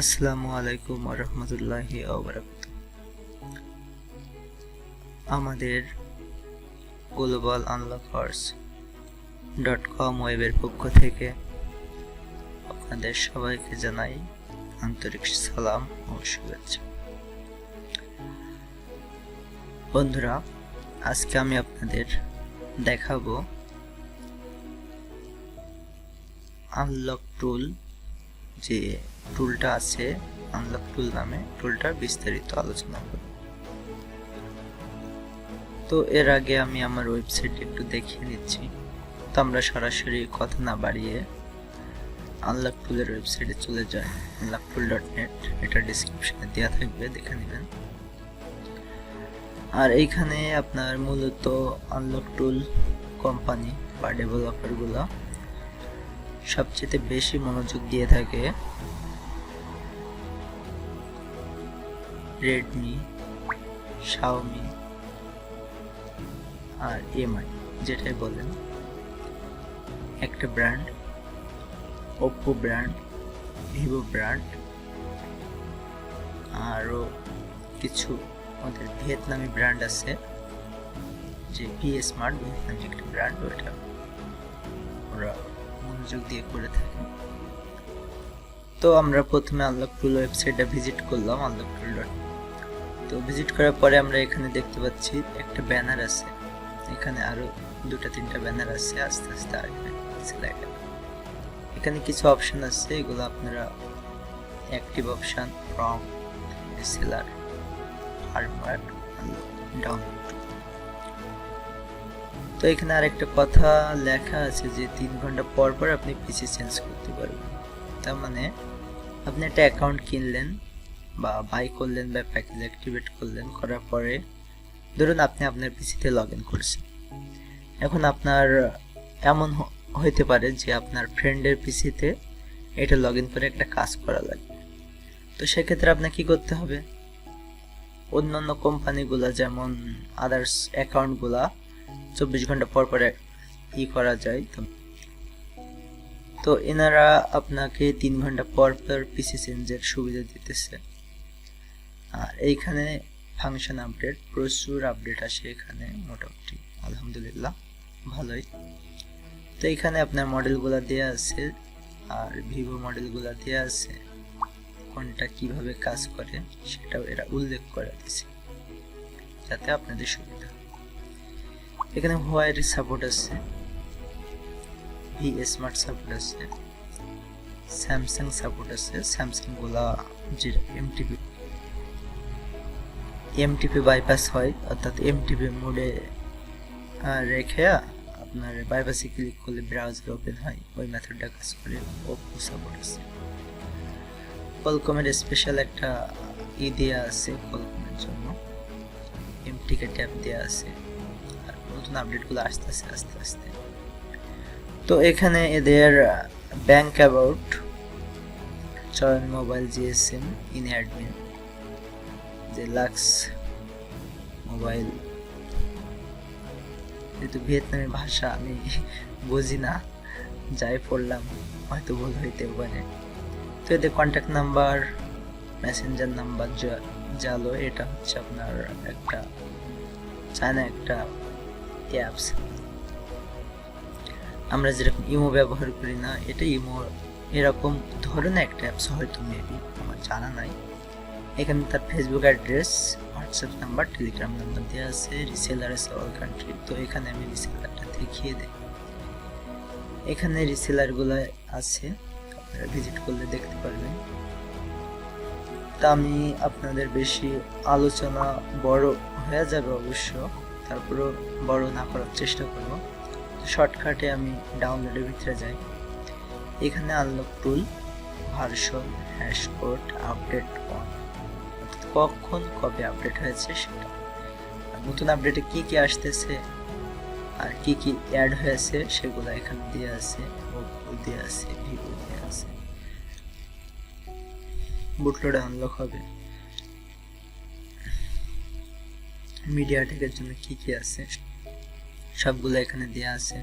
আসসালামু আলাইকুম ওয়া রাহমাতুল্লাহি ওয়া বারাকাতুহু। আমাদের globalanlockers.com ওয়েবের পক্ষ থেকে আপনাদের সবাইকে জানাই আন্তরিক সালাম ও শুভেচ্ছা। বন্ধুরা, আজকে আমি আপনাদের দেখাবো আনলক টুল, যে টুলটা আছে আনলক টুল নামে, টুলটার বিস্তারিত আলোচনা করব। তো এর আগে আমি আমার ওয়েবসাইট একটু দেখিয়ে নিচ্ছি। তো আমরা সরাসরি কথা না বাড়িয়ে আনলক টুলের ওয়েবসাইটে চলে যাই, unlocktool.net। এটা ডেসক্রিপশনে দেওয়া থাকবে, দেখে নেবেন। আর এইখানে আপনার মূলত আনলক টুল কোম্পানি বা ডেভেলপারগুলো সবচেয়ে বেশি মনোযোগ দিয়ে থাকে রেডমি, শাওমি আর এমআই, যেটাই বলেন একটা brand, Oppo brand, Vivo brand, আরও কিছু আমাদের ভিয়েতনামি ব্র্যান্ড আছে, যে স্মার্ট ভিয়েতনামি একটা ব্র্যান্ড, ওইটা ওরা মনোযোগ দিয়ে করে থাকে। তো আমরা প্রথমে আনলক টুল ওয়েবসাইটটা ভিজিট করলাম, unlocktool.net। তো ভিজিট করার পরে আমরা এখানে দেখতে পাচ্ছি একটা ব্যানার আছে, এখানে আরো দুটা তিনটা ব্যানার আছে, আস্তে আস্তে আসবে স্লাইডে। এখানে কিছু অপশন আছে, এগুলো আপনারা active option, from, seller, hardware, download. তো এখানে আরেকটা কথা লেখা আছে যে 3 ঘন্টা পর পর আপনি পিসি চেঞ্জ করতে পারবেন। তার মানে আপনি একটা অ্যাকাউন্ট কিনলেন বা বাই করলেন বা প্যাকেজ অ্যাক্টিভেট করলেন, করার পরে ধরুন আপনি আপনার পিসিতে লগ ইন করছেন। এখন আপনার এমন হইতে পারে যে আপনার ফ্রেন্ডের পিসিতে এটা লগ ইন করে একটা কাজ করা লাগবে। তো সেক্ষেত্রে আপনাকে কি করতে হবে, অন্যান্য কোম্পানিগুলো যেমন আদার্স অ্যাকাউন্টগুলা 24 ঘন্টা পর পর করা যায়, তো এনারা আপনাকে 3 ঘন্টা পর পর পিসি চেঞ্জের সুবিধা দিতেছে। আর এইখানে ফাংশন আপডেট, প্রচুর আপডেট আসে এখানে, মোটামুটি আলহামদুলিল্লাহ ভালোই। তো এখানে আপনার মডেলগুলো দেওয়া আছে, আর ভিভো মডেলগুলো দেওয়া আছে, কোনটা কিভাবে কাজ করে সেটাও এরা উল্লেখ করে দিয়েছে যাতে আপনাদের সুবিধা। এখানে হোয়াইট সাপোর্ট আছে, স্মার্ট সাপোর্ট আছে, স্যামসাং সাপোর্ট আছে। স্যামসাং গুলা যে এমটিপি বাইপাস হয়, অর্থাৎ এমটিপি মোডে রেখে আপনার বাইপাসে ক্লিক করলে ব্রাউজার ওপেন হয়, ওই মেথডটা কাজ করে। ওপ্পো সাপোর্ট আছে, কোয়ালকমের স্পেশাল একটা দেওয়া আছে কোয়ালকমের জন্য, এমটিকে ট্যাব দেওয়া আছে। আর নতুন আপডেটগুলো আসতেছে আস্তে আস্তে। তো এখানে এদের ব্যাংক অ্যাবাউট, চয়ন মোবাইল, জিএসএম, ইন অ্যাডমিন, যে লাক্স মোবাইল, যেহেতু ভিয়েতনামি ভাষা আমি বুঝি না, যাই পড়লাম হয়তো ভুল হইতে পারে। তো এদের কন্ট্যাক্ট নাম্বার, মেসেঞ্জার নাম্বার, জালো, এটা হচ্ছে আপনার একটা চায়না একটা অ্যাপস। আমরা যেরকম ইমো ব্যবহার করি না, এটা ইমো এরকম ধরনের একটা অ্যাপস হয়তো, মেবি, আমার জানা নাই। এখানে তার Facebook address, WhatsApp number, Telegram number দেওয়া আছে, রিসেলার আছে অল কান্ট্রি। তো এখানে আমি রিসেলারটা দেখিয়ে দিই। এখানে রিসেলারগুলো আছে, আপনারা ভিজিট করলে দেখতে পারবেন। তা আমি আপনাদের বেশি আলোচনা বড় হয়ে যাবে অবশ্য, তারপরেও বড় না করার চেষ্টা করব। শর্টকাটে আমি ডাউনলোডের ভিতরে যাই। এখানে unlock tool version, hash code, update on, কখন কবে আপডেট হয়েছে সেটা, নতুন আপডেটে কি কি আসতেছে আর কি কি অ্যাড হয়েছে সেগুলো এখানে দেওয়া আছে, ওপ্পো দেওয়া আছে, ভিভো দেওয়া আছে। বুটলোডে আনলক হবে, মিডিয়াটেকের জন্য কি কি আছে সবগুলো এখানে দেওয়া আছে।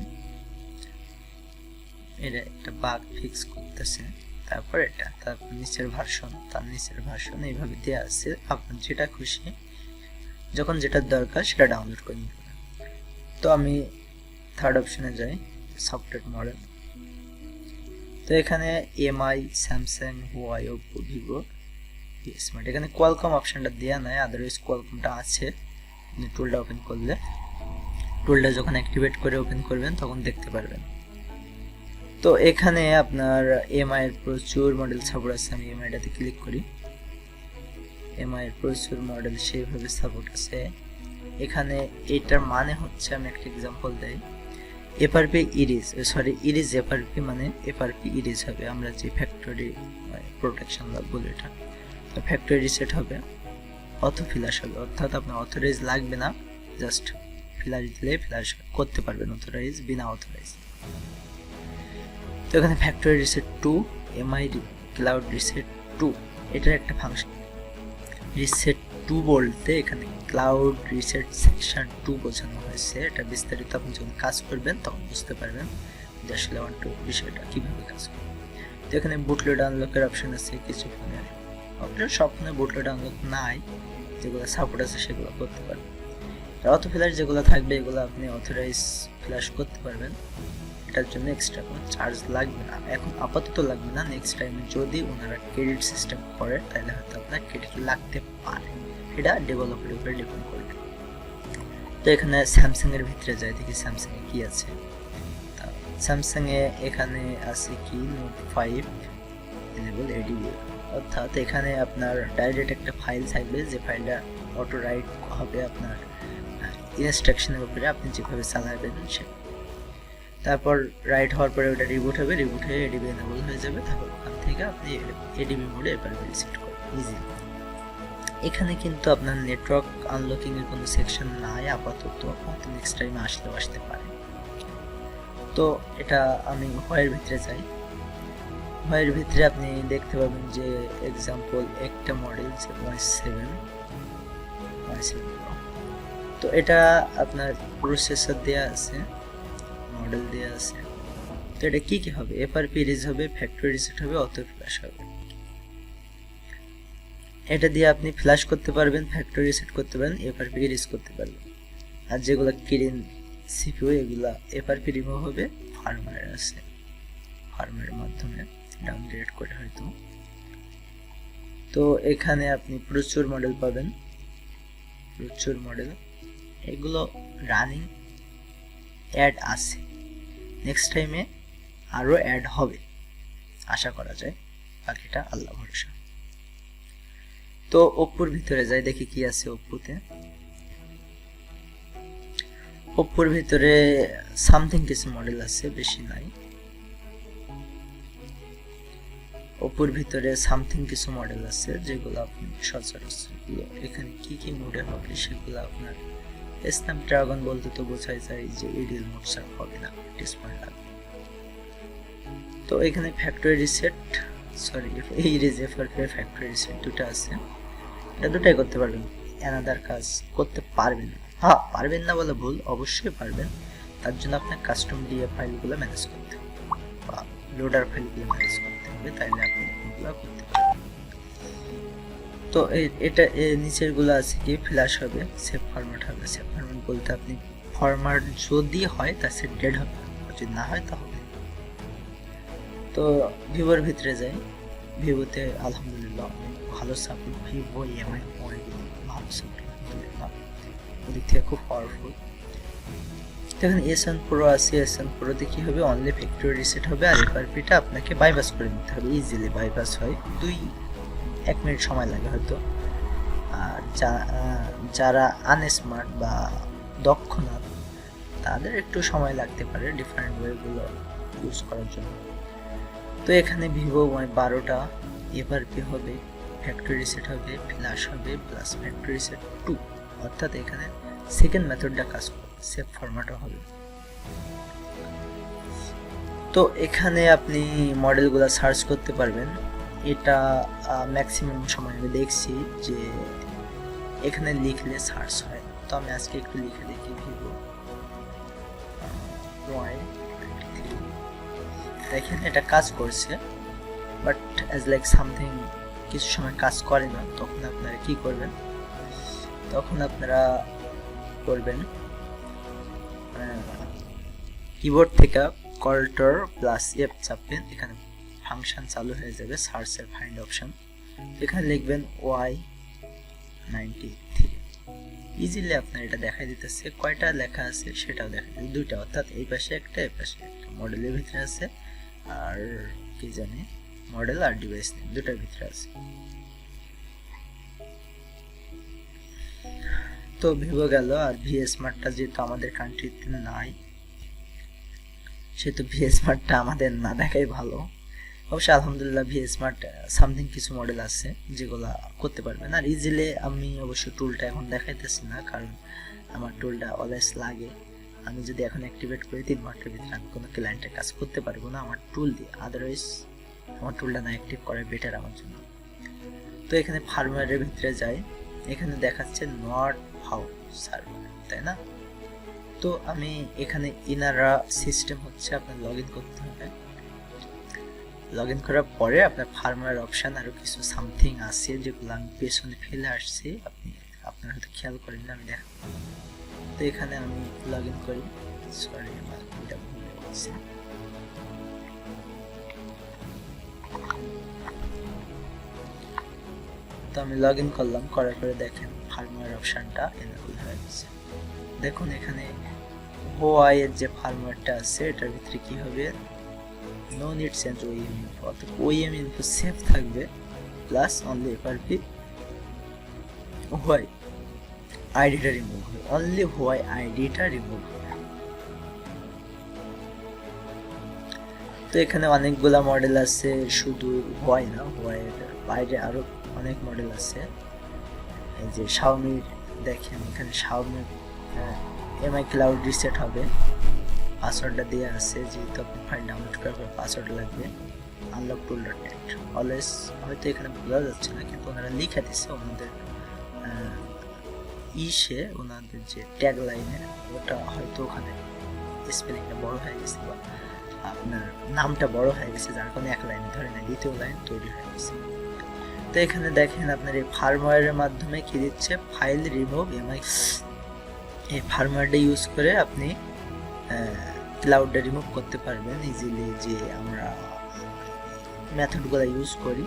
এটা একটা বাগ ফিক্স করতেছে, তারপর এটা, তারপর নিচের ভার্সন, তার নিচের ভার্সন, এইভাবে দেওয়া আছে। আপনার যেটা খুশি যখন যেটা দরকার সেটা ডাউনলোড করে নিতে পারেন। তো আমি থার্ড অপশনে যাই, সফটওয়্যার মডেল। তো এখানে MI, Samsung, Huawei, Oppo, Vivo, smart. এখানে কোয়ালকম অপশনটা দেওয়া নাই, আদারওয়াইজ কোয়ালকমটা আছে। আপনি টুলটা ওপেন করলে, টুলটা যখন অ্যাক্টিভেট করে ওপেন করবেন তখন দেখতে পারবেন। তো এখানে আপনার এমআই এর প্রচুর মডেল সাপোর্ট আছে। আমি এমআইটাতে ক্লিক করি, এমআই এর প্রচুর মডেল সেইভাবে সাপোর্ট আছে। এখানে এটার মানে হচ্ছে, আমি একটা এক্সাম্পল দেই, FRP erase, sorry erase FRP, মানে এফআরপি ইরিজ হবে আমরা যে ফ্যাক্টরি প্রোটেকশন বলি এটা। তো ফ্যাক্টরি রিসেট হবে, অথো ফ্ল্যাশ হবে, অর্থাৎ আপনার অথরাইজ লাগবে না, জাস্ট ফ্ল্যাশ দিলে ফ্ল্যাশ করতে পারবেন অথরাইজ বিনা অথরাইজ। তো এখানে factory reset 2, MI cloud reset 2, এটার একটা ফাংশন। রিসেট 2 বলতে এখানে ক্লাউড রিসেট সেকশন 2 বোঝানো হয়েছে। এটা বিস্তারিত আপনি যখন কাজ করবেন তখন বুঝতে পারবেন যে আসলে বিষয়টা কিভাবে কাজ করে। তো এখানে বুটলোড আনলকের অপশন আছে কিছু ফোনের, আপনার সব ফোনে বুটলোড আনলক নাই, যেগুলো সাপোর্ট আছে সেগুলো করতে পারবেন। অথো ফ্ল্যাশ যেগুলো থাকবে এগুলো আপনি অথরাইজ ফ্ল্যাশ করতে পারবেন, এটার জন্য এক্সট্রা কোনো চার্জ লাগবে না, এখন আপাতত লাগবে না। নেক্সট টাইমে যদি ওনারা ক্রেডিট সিস্টেম করে তাহলে হয়তো আপনার ক্রেডিট লাগতে পারে, এটা ডেভেলপারের উপরে ডিপেন্ড করবে। তো এখানে স্যামসাং এর ভিতরে যাই, দেখি স্যামসাং এ কি আছে। স্যামসাং এ এখানে আছে কি নোট 5 এনেবল এডিবি, অর্থাৎ এখানে আপনার ডাইরেক্ট একটা ফাইল থাকবে, যে ফাইলটা অটো রাইট হবে আপনার ইনস্ট্রাকশনের উপরে, আপনি যেভাবে চালাবেন সে। তারপর রাইট হওয়ার পরে ওটা রিবুট হবে, রিবুট হয়ে এডিবি এনেবল হয়ে যাবে। তারপর ওখান থেকে আপনি এডিবি মোডে এফআরপি রিসেট করবেন ইজিলি। এখানে কিন্তু আপনার নেটওয়ার্ক আনলকিং এর কোনো সেকশন নাই আপাতত, হয়তো নেক্সট টাইমে আসলেও আসতে পারে। তো এটা আমি হোয়াইয়ের ভিতরে যাই, হোয়াইয়ের ভিতরে আপনি দেখতে পাবেন যে এক্সাম্পল একটা মডেল যে Y7 Pro। তো এটা আপনার প্রসেসর দেয়া আছে, মডেল দেয়া আছে। তো এটা কি কি হবে, এফআরপি রিজ হবে, ফ্যাক্টরি রিসেট হবে, অটো ফ্ল্যাশ হবে। এটা দিয়ে আপনি ফ্ল্যাশ করতে পারবেন, ফ্যাক্টরি রিসেট করতে পারবেন, এফআরপি রিজ করতে পারবেন। আর যেগুলো ক্লিন সিপিইউ এগুলা এফআরপি রিমুভ হবে, ফার্মওয়্যার আছে, ফার্মওয়্যারের মাধ্যমে ডাউনগ্রেড করে হয়তো। তো এখানে আপনি প্রচুর মডেল পাবেন, প্রচুর মডেল, এগুলো রানিং অ্যাড আছে, নেক্সট টাইমে আরও অ্যাড হবে আশা করা যায়, বাকিটা আল্লাহ ভরসা। তো ওপ্পোর ভিতরে যাই, দেখি কি আছে ওপ্পোতে। ওপ্পোর ভিতরে সামথিং কিছু মডেল আছে, বেশি নাই। ওপ্পোর ভিতরে সামথিং কিছু মডেল আছে যেগুলো আপনি সচরাচর, এখানে কি কি মোডে হবে সেগুলো আপনার স্ন্যাপড্রাগন বলতে তো বোঝাই যায় যে এডিএল মোড ছাড়া হবে না, ডিসপ্লে লাগবে। তো এখানে ফ্যাক্টরি রিসেট, সরি এই এফআরপি ফ্যাক্টরি রিসেট দুটো আছে, এটা দুটাই করতে পারবেন, অ্যানাদার কাজ করতে পারবেন না। হ্যাঁ, পারবেন না বলে ভুল, অবশ্যই পারবেন। তার জন্য আপনার কাস্টম ডিএ ফাইলগুলো ম্যানেজ করতে হবে বা লোডার ফাইলগুলো ম্যানেজ করতে হবে, তাইলে আপনি এগুলো করতে পারবেন। তো এটা নিচেরগুলো আছে কি ফ্ল্যাশ হবে, সেভ ফরম্যাট হবে। সেভ ফরম্যাট বলতে আপনি ফরম্যাট যদি হয় তা সে ডেড হবে, যদি না হয় তা হবে। তো ভিভোর ভিতরে যাই, ভিভোতে আলহামদুলিল্লাহ ভালো সাপোর্ট, ভিভো এমআই ভালো সাপোর্ট, ওদিক থেকে খুব পাওয়ারফুল। এখানে S1 Pro আছে, S1 Proতে কি হবে, অনলি ফ্যাক্টরি রিসেট হবে আর এফআরপিটা আপনাকে বাইপাস করে নিতে হবে, ইজিলি বাইপাস হয়, 2-1 মিনিট সময় লাগে হয়তো। আর যারা আনস্মার্ট বা দক্ষ না তাদের একটু সময় লাগতে পারে ডিফারেন্ট ওয়েগুলো ইউজ করার জন্য। তো এখানে ভিভো Y12টা এফআরপি হবে, ফ্যাক্টরি রিসেট হবে, ফ্ল্যাশ হবে, প্লাস ফ্যাক্টরি রিসেট 2, অর্থাৎ এখানে সেকেন্ড মেথডটা কাজ করে, সেভ ফরম্যাটও হবে। তো এখানে আপনি মডেলগুলো সার্চ করতে পারবেন, এটা ম্যাক্সিমাম সময় আমি দেখছি যে এখানে লিখলে সার্চ হয়। তো আমি আজকে একটু লিখে দেখি ভিভো Y23, দেখেন এটা কাজ করছে, বাট অ্যাজ লাইক সামথিং কিছু সময় কাজ করে না, তখন আপনারা কি করবেন, তখন আপনারা করবেন কিবোর্ড থেকে কন্ট্রোল প্লাস এফ চাপবেন, এখানে ফাংশন চালু হয়ে যাবে, সার্চের ফাইন্ড অপশন, এখানে লিখবেন Y93। ইজিলি আপনার এটা দেখাই দিতেছে, কয়টা লেখা আছে সেটাও দেখা দিচ্ছে, দুইটা, অর্থাৎ এই পাশে একটা এই পাশে একটা, মডেলের ভিতরে আছে আর কি জানি মডেল আর ডিভাইস নেম দুটার ভিতরে আছে। তো ভিভো গেল, আর ভিএসমার্টটা যেহেতু আমাদের কান্ট্রিতে নাই সেহেতু ভিএসমার্টটা আমাদের না দেখাই ভালো। অবশ্যই আলহামদুলিল্লাহ ভিএসমার্ট সামথিং কিছু মডেল আছে যেগুলো করতে পারবেন, আর ইজিলি আমি অবশ্য টুলটা এখন দেখাইতেছি না, কারণ আমার টুলটা অলওয়েজ লাগে। আমি যদি এখন অ্যাক্টিভেট করি 3 মাসের ভিতরে আমি কোনো ক্লায়েন্টের কাজ করতে পারবো না আমার টুল দিয়ে, আদারওয়াইজ আমার টুলটা না অ্যাক্টিভ করা বেটার আমার জন্য। তো এখানে ফার্মওয়্যারের ভিতরে যাই, এখানে দেখাচ্ছে নট হাউ সার্ভার, তাই না? তো আমি এখানে ইনারা সিস্টেম হচ্ছে আপনার লগ ইন করতে হবে, লগ ইন করার পরে আপনার ফার্মওয়্যার অপশান আরও কিছু সামথিং আছে যেগুলো আমি পেছনে ফেলে আসছি, আপনারা হয়তো খেয়াল করেন না, আমি দেখাবো। তো এখানে আমি লগ ইন করি, সরি আমার এটা ভুলে গেছি। তো আমি লগ ইন করলাম, করার পরে দেখেন ফার্মওয়্যার অপশানটা এনেবল হয়ে গেছে। দেখুন এখানে হোয়াই এর যে ফার্মওয়্যারটা আছে এটার ভিতরে কি হবে, no need change OEM info, অর্থাৎ ওইএম ইনফো সেভ থাকবে, প্লাস অনলি এফআরপি হোয়াই আইডিটা রিমুভ হবে, অনলি হোয়াই আইডিটা রিমুভ হবে। তো এখানে অনেকগুলা মডেল আছে, শুধু হোয়াই না, হোয়াইয়ের বাইরে আরো অনেক মডেল আছে। এই যে শাওমি দেখেন, এখানে শাওমি এমআই ক্লাউড রিসেট হবে, পাসওয়ার্ডটা দেওয়া আছে, যেহেতু আপনি ফাইল ডাউনলোড করার পর পাসওয়ার্ড লাগবে, আনলক টুল.নেট। অলওয়েজ হয়তো এখানে বোঝা যাচ্ছে না, কিন্তু ওনারা লিখে দিচ্ছে ওনাদের ওনাদের যে ট্যাগ লাইনে, ওটা হয়তো ওখানে স্পেলিংটা বড় হয়ে গেছে বা আপনার নামটা বড় হয়ে গেছে, যার কারণে এক লাইনে ধরে না, দ্বিতীয় লাইন তৈরি হয়ে গেছে। তো এখানে দেখেন আপনার এই ফার্মওয়্যারের মাধ্যমে কি দিচ্ছে, ফাইল রিমুভ এমআই, এই ফার্মওয়্যারটা ইউজ করে আপনি ক্লাউডটা রিমুভ করতে পারবেন ইজিলি। যে আমরা মেথডগুলো ইউজ করি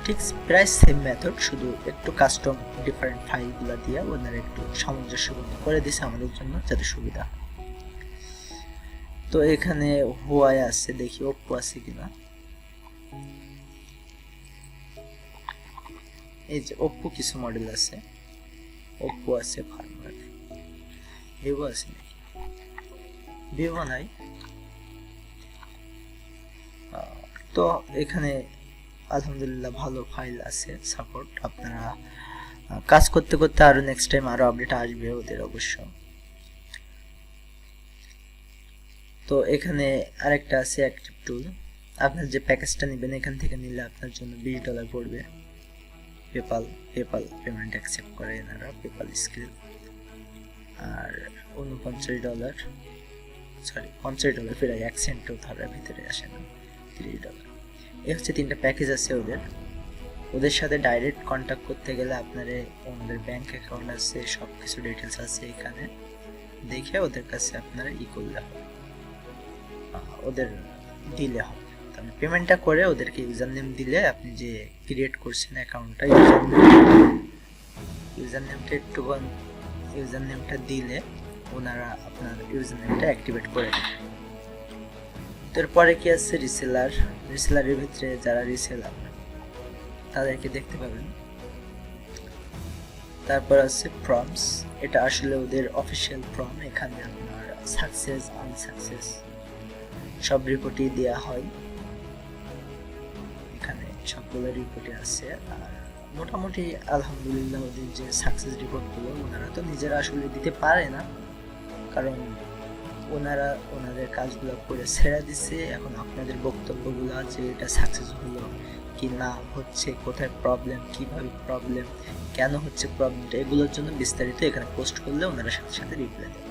ঠিক প্রায় সেম মেথড, শুধু একটু কাস্টম ডিফারেন্ট ফাইলগুলো দিয়ে ওনারা একটু সামঞ্জস্যপূর্ণ করে দিছে আমাদের জন্য যাতে সুবিধা। তো এখানে হুয়াই আছে, দেখি ওপ্পো আছে কিনা। এই যে ওপ্পো কিছু মডেল আছে, ওপ্পো আছে ফার্মওয়্যার, ভিভো আছে নাকি, ভিভো নাই। তো এখানে আলহামদুলিল্লাহ ভালো ফাইল আছে, সাপোর্ট, আপনারা কাজ করতে করতে আরো নেক্সট টাইম আরো আপডেট আসবে ওদের অবশ্য। তো এখানে আরেকটা আছে অ্যাক্টিভ টুল, আপনার যে প্যাকেজটা নেবেন এখান থেকে নিলে আপনার জন্য $20 পড়বে। পেপাল পেমেন্ট অ্যাকসেপ্ট করে এনারা, পেপাল স্কিল, আর $49, সরি $50 প্রায় 1 সেন্টও ধরার ভিতরে আসে না, $30। এই হচ্ছে 3টা প্যাকেজ আছে ওদের সাথে ডাইরেক্ট কন্ট্যাক্ট করতে গেলে আপনার ওদের ব্যাংক অ্যাকাউন্ট আছে, সব কিছু ডিটেলস আছে এখানে, দেখে ওদের কাছে আপনারা করলে হবে, ওদের দিলে হবে। তাহলে পেমেন্টটা করে ওদেরকে ইউজার নেম দিলে, আপনি যে ক্রিয়েট করছেন অ্যাকাউন্টটা, ইউজার নেমটা দিলে ওনারা আপনার ইউজার নেমটা অ্যাক্টিভেট করে দেবে। তারপরে কি আছে, রিসেলারের ভিতরে যারা রিসেলার তাদেরকে দেখতে পাবেন। তারপর আছে প্রমস, এটা আসলে ওদের অফিসিয়াল প্রম, এখানে আপনার সাকসেস আনসাকসেস সব রিপোর্টই দেওয়া হয়, এখানে সবগুলো রিপোর্টই আছে। আর মোটামুটি আলহামদুলিল্লাহ ওদের যে সাকসেস রিপোর্টগুলো ওনারা তো নিজেরা আসলে দিতে পারে না, কারণ ওনারা ওনাদের কাজগুলো করে ছেড়ে দিছে। এখন আপনাদের বক্তব্যগুলো যে এটা সাকসেস হলো কি না হচ্ছে, কোথায় প্রবলেম, কিভাবে প্রবলেম, কেন হচ্ছে প্রবলেমটা, এগুলোর জন্য বিস্তারিত এখানে পোস্ট করলে ওনারা সাথে সাথে রিপ্লাই দেয়।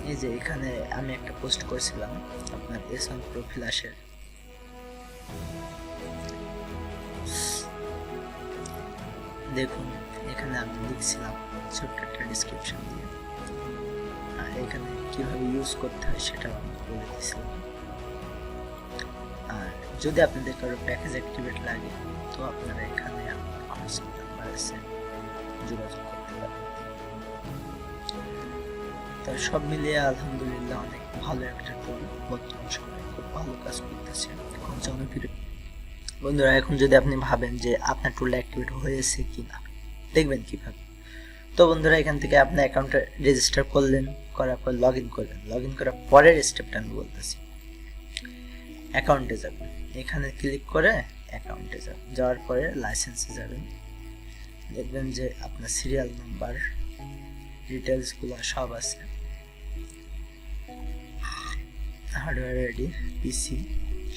এই যে এখানে আমি একটা পোস্ট করেছিলাম আপনার এসন প্রো ফ্ল্যাশের, দেখুন এখানে আমি লিখছিলাম ছোট্ট একটা ডিসক্রিপশন দিয়ে, এখানে কিভাবে ইউজ করতে হয় সেটা আমি বলে দিয়েছিলাম। আর যদি আপনাদের কারো প্যাকেজ অ্যাক্টিভেট লাগে তো আপনারা এখানে হোয়াটসঅ্যাপ নাম্বার আছে, যোগাযোগ করতে পারেন। তো সব মিলিয়ে আলহামদুলিল্লাহ অনেক ভালো একটা টুল, বর্তমান সময়ে খুব ভালো কাজ করতেছে, এখন জনপ্রিয়। বন্ধুরা এখন যদি আপনি ভাবেন যে আপনার টুলটা অ্যাক্টিভেট হয়েছে কিনা দেখবেন কিভাবে, তো বন্ধুরা এখান থেকে আপনার অ্যাকাউন্টে রেজিস্টার করলেন, করার পর লগ ইন করলেন। লগ ইন করার পরের স্টেপটা আমি বলতেছি, অ্যাকাউন্টে যাবেন, এখানে ক্লিক করে অ্যাকাউন্টে যাবেন, যাওয়ার পরে লাইসেন্সে যাবেন, দেখবেন যে আপনার সিরিয়াল নাম্বার ডিটেলসগুলো সব আছে, হার্ডওয়্যার রেডি, পিসি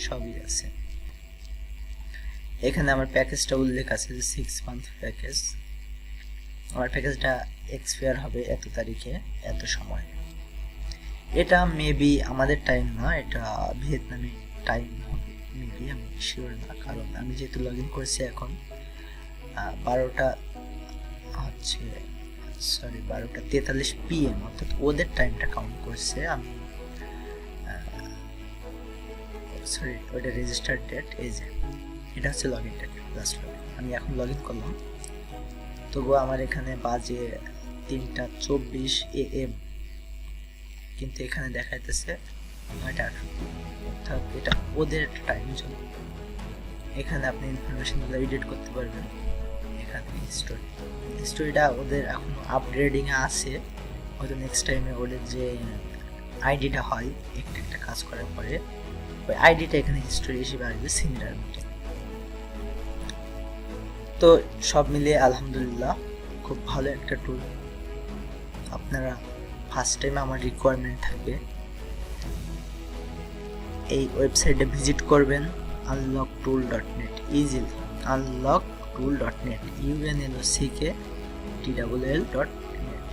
সবই আছে। এখানে আমার প্যাকেজটা উল্লেখ আছে যে 6 মান্থ প্যাকেজ। আমার প্যাকেজটা এক্সপায়ার হবে এত তারিখে এত সময়। এটা মেবি আমাদের টাইম না, এটা ভিয়েতনামি টাইম হবে মেবি, আমি শিওর না, কারণ আমি যেহেতু লগ ইন করছি এখন 12টা 43 PM, অর্থাৎ ওদের টাইমটা কাউন্ট করছে। আমি ওটা রেজিস্টার ডেট, এই যে এটা হচ্ছে log in date, last log in. আমি এখন লগ ইন করলাম, তবুও আমার এখানে বাজে 3:24 AM, কিন্তু এখানে দেখাইতেছে 9টা, অর্থাৎ এটা ওদের টাইম জোন। এখানে আপনি ইনফরমেশনগুলো এডিট করতে পারবেন। এখানে হিস্টোরিটা ওদের এখনো আপগ্রেডিং এ আছে, হয়তো নেক্সট টাইমে ওদের যে আইডিটা হয় একটা কাজ করার পরে ওই আইডিটা এখানে হিস্টোরি হিসেবে আসবে সিমিলার মতো। তো সব মিলিয়ে আলহামদুলিল্লাহ খুব ভালো একটা টুল। আপনারা ফার্স্ট টাইমে আমার রিকোয়ারমেন্ট থাকবে এই ওয়েবসাইটে ভিজিট করবেন, unlocktool.net, ইজিলি unlocktool.net, unlocktool.net।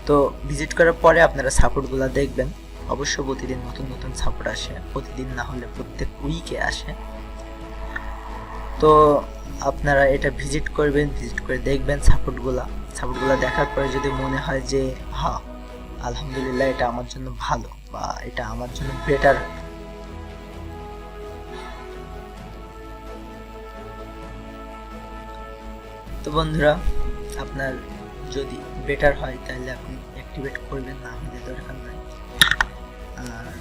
তো ভিজিট করার পরে আপনারা সাপোর্টগুলো দেখবেন, অবশ্য প্রতিদিন নতুন নতুন সাপোর্ট আসে, প্রতিদিন না হলে প্রত্যেক উইকে আসে। তো আপনারা এটা ভিজিট করবেন, ভিজিট করে দেখবেন সাপোর্টগুলো দেখার পরে যদি মনে হয় যে হ্যাঁ আলহামদুলিল্লাহ এটা আমার জন্য ভালো বা এটা আমার জন্য বেটার, তো বন্ধুরা আপনার যদি বেটার হয় তাহলে আপনি অ্যাক্টিভেট করবেন, না হলে দরকার নাই। আর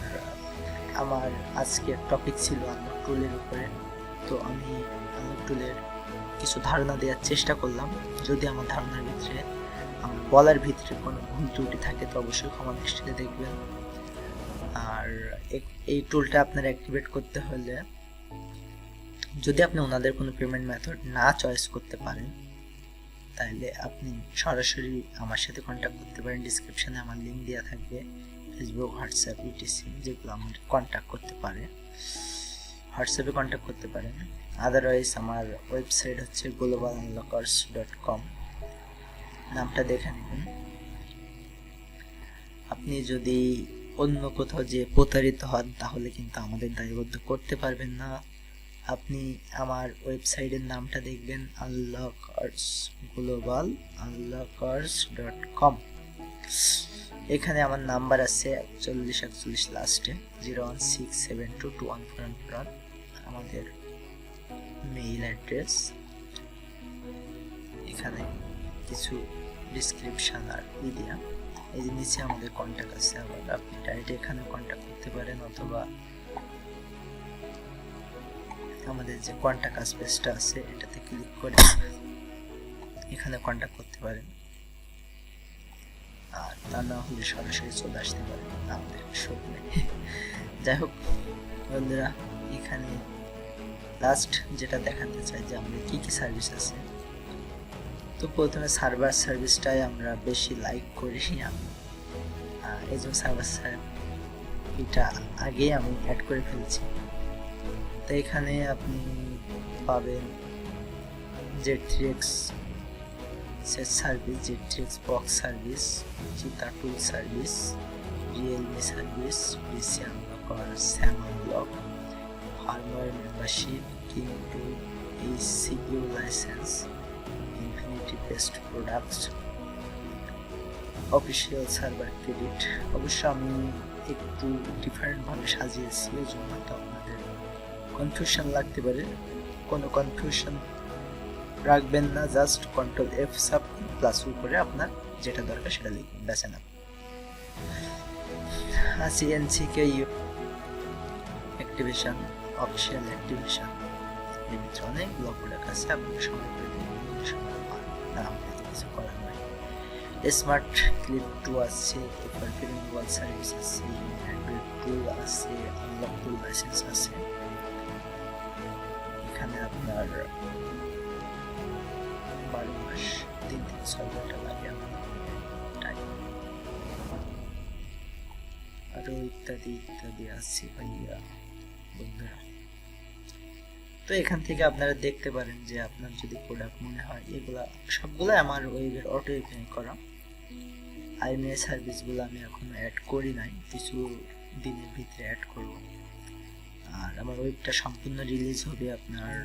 আমার আজকের টপিক ছিল আনলক টুলের উপরে, তো আমি আনলক টুলের কিছু ধারণা দেওয়ার চেষ্টা করলাম। যদি আমার ধারণার ভিতরে, আমার বলার ভিতরে কোনো ভুল ত্রুটি থাকে তো অবশ্যই ক্ষমা দৃষ্টিতে দেখবেন। আর এই টুলটা আপনার অ্যাক্টিভেট করতে হলে যদি আপনি ওনাদের কোনো পেমেন্ট মেথড না চয়েস করতে পারেন তাহলে আপনি সরাসরি আমার সাথে কন্ট্যাক্ট করতে পারেন। ডিসক্রিপশনে আমার লিঙ্ক দেওয়া থাকবে, ফেসবুক, হোয়াটসঅ্যাপ, ইটিসি, যেগুলো আমার কন্ট্যাক্ট করতে পারে, হোয়াটসঅ্যাপে কন্ট্যাক্ট করতে পারেন। আদারওয়াইজ আমার ওয়েবসাইট হচ্ছে globalunkers.com, নামটা দেখে নেবেন। আপনি যদি অন্য কোথাও যে প্রতারিত হন তাহলে কিন্তু আমাদের দায়বদ্ধ করতে পারবেন না। আপনি আমার ওয়েবসাইটের নামটা দেখবেন globalunkers.com। এখানে আমার নাম্বার আছে 4141 লাস্টে, 016722141, আমাদের মেইল অ্যাড্রেস, এখানে কিছু ডিসক্রিপশন আর দেয়া, এই যে নিচে আমাদের কন্ট্যাক্ট আছে। আবার আপনি ডাইরেক্ট এখানে কন্ট্যাক্ট করতে পারেন, অথবা আমাদের যে কন্ট্যাক্ট স্পেসটা আছে এটাতে ক্লিক করে এখানে কন্ট্যাক্ট করতে পারেন, আর তা না হলে সরাসরি চলে আসতে পারেন আমাদের শোরুমে। যাই হোক বন্ধুরা, এখানে লাস্ট যেটা দেখাতে চাই যে আমাদের কি কি সার্ভিস আছে। তো প্রথমে সার্ভার সার্ভিসটাই আমরা বেশি লাইক করি, আমি এই জন্য সার্ভার এটা আগেই আমি অ্যাড করে ফেলছি। তো এখানে আপনি পাবেন Z3X সেট সার্ভিস, জেট্রিক্স box service, cheetah tool service, Realme service, PC unlock, Sam unlock, firmware membership, king two, CPU license, infinity best products, official server credit. অবশ্য আমি একটু ডিফারেন্টভাবে সাজিয়েছি, এই জন্য তো আপনাদের কনফিউশন লাগতে পারে। কোনো কনফিউশন রাখবেন না, just control F sub plus উপরে আপনার যেটা দরকার সেটা লিখুন, বেছে নেন। CNCK অ্যাক্টিভেশন, অফিসিয়াল অ্যাক্টিভেশন, এর ভিতরে অনেকগুলো প্রোডাক্ট আছে, আপনি সময় করে দিন, সময় পান না, আমাদের কিছু করার নাই। স্মার্ট ক্লিপ 2 আছে, এফআরপি রিমুভাল সার্ভিস আছে, অ্যান্ড্রয়েড টুল আছে, আনলক টুল লাইসেন্স আছে। এখানে আপনার 12 মাস 3 থেকে 6 ঘন্টা লাগে আমাদের টাইম, আরো ইত্যাদি ইত্যাদি আছে ভাইয়া বন্ধুরা। তো এখান থেকে আপনারা দেখতে পারেন যে আপনার যদি প্রোডাক্ট মনে হয়, এগুলা সবগুলো আমার ওয়েবের অটো এপিআই করা। IMEI সার্ভিসগুলো আমি এখনো অ্যাড করি নাই, কিছু দিনের ভিতরে অ্যাড করব। আর আমার ওয়েবটা সম্পূর্ণ রিলিজ হবে আপনার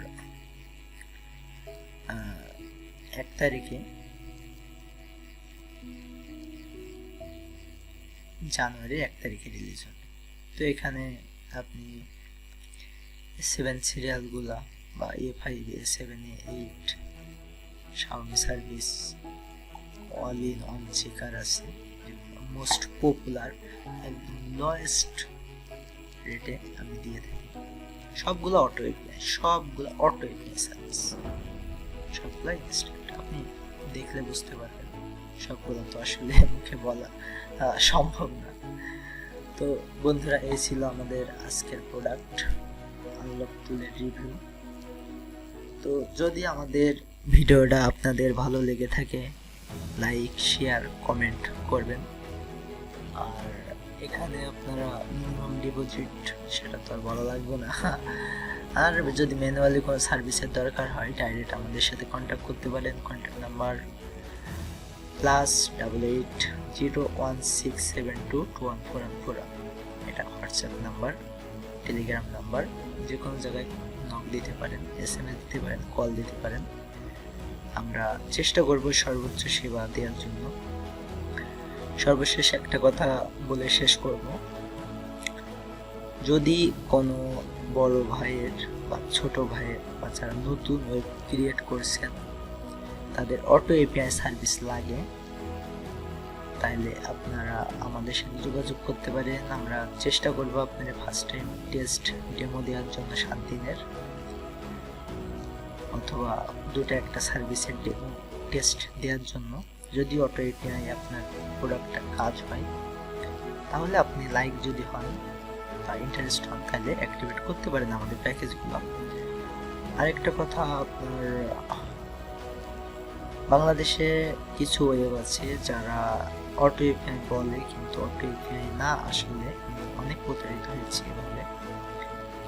1 তারিখে, জানুয়ারি 1 তারিখে রিলিজ হবে। তো এখানে আপনি 7 সিরিয়ালগুলা বা A5, A7, A8, Xiaomi service, all in on checker আছে, মোস্ট পপুলার, একদম লোয়েস্ট রেটে আমি দিয়ে থাকি। সবগুলো অটো এপিআই, সবগুলো অটো এপিআই সার্ভিস, সবগুলো ইনস্ট্যান্ট, আপনি দেখলে বুঝতে পারবেন। সবগুলো তো আসলে মুখে বলা সম্ভব না। তো বন্ধুরা, এই ছিল আমাদের আজকের প্রোডাক্ট আনলক টুলের রিভিউ। তো যদি আমাদের ভিডিওটা আপনাদের ভালো লেগে থাকে, লাইক, শেয়ার, কমেন্ট করবেন। আর এখানে আপনারা মিনিমাম ডিপোজিট সেটা তো আর বলা লাগবে না। আর যদি ম্যানুয়ালি কোনো সার্ভিসের দরকার হয়, ডাইরেক্ট আমাদের সাথে কন্ট্যাক্ট করতে পারেন। কন্ট্যাক্ট নাম্বার +88 016722141, এটা হোয়াটসঅ্যাপ নাম্বার, টেলিগ্রাম নাম্বার, যে কোনো জায়গায় নক দিতে পারেন, SMS দিতে পারেন, কল দিতে পারেন। আমরা চেষ্টা করব সর্বোচ্চ সেবা দেওয়ার জন্য। সর্বশেষ একটা কথা বলে শেষ করব, যদি কোনো বড় ভাইয়ের বা ছোট ভাইয়ের বা যারা নতুন ওয়েব ক্রিয়েট করছেন, তাদের অটো এপিআই সার্ভিস লাগে, তাইলে আপনারা আমাদের সাথে যোগাযোগ করতে পারেন। আমরা চেষ্টা করব আপনাদের ফার্স্ট টাইম টেস্ট ডেমো দেওয়ার জন্য 7 দিনের, অথবা দুটো একটা সার্ভিসের ডেমো টেস্ট দেওয়ার জন্য। যদি অটো এপিআই আপনার প্রোডাক্টটা কাজ হয়, তাহলে আপনি লাইক যদি হন বা ইন্টারেস্ট হন, তাহলে অ্যাক্টিভেট করতে পারেন আমাদের প্যাকেজগুলো। আরেকটা কথা, আপনার বাংলাদেশে কিছু ওয়েব আছে যারা অটো এপিআই বলে, কিন্তু অটো এপিআই না, আসলে অনেক প্রতারিত হয়েছে এভাবে।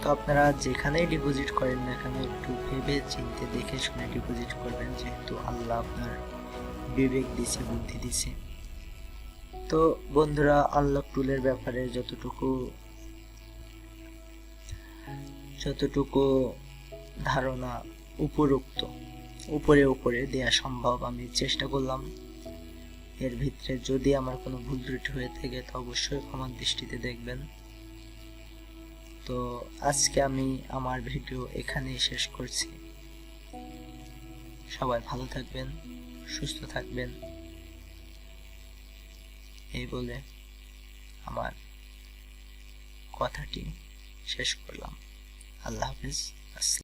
তো আপনারা যেখানেই ডিপোজিট করেন না কেন, একটু ভেবে চিন্তে দেখে শুনে ডিপোজিট করবেন, যেহেতু আল্লাহ আপনার বিবেক দিছে, বুদ্ধি দিছে। তো বন্ধুরা, আনলক টুলের ব্যাপারে যতটুকু ধারণা উপরে দেয়া সম্ভব আমি চেষ্টা করলাম। এর ভিতরে যদি আমার কোনো ভুল ত্রুটি হয়ে থাকে, তো অবশ্যই ক্ষমার দৃষ্টিতে দেখবেন। তো আজকে আমি আমার ভিডিও এখানেই শেষ করছি। সবাই ভালো থাকবেন, সুস্থ থাকবেন, এই বলে আমার কথাটি শেষ করলাম। আল্লাহ হাফেজ।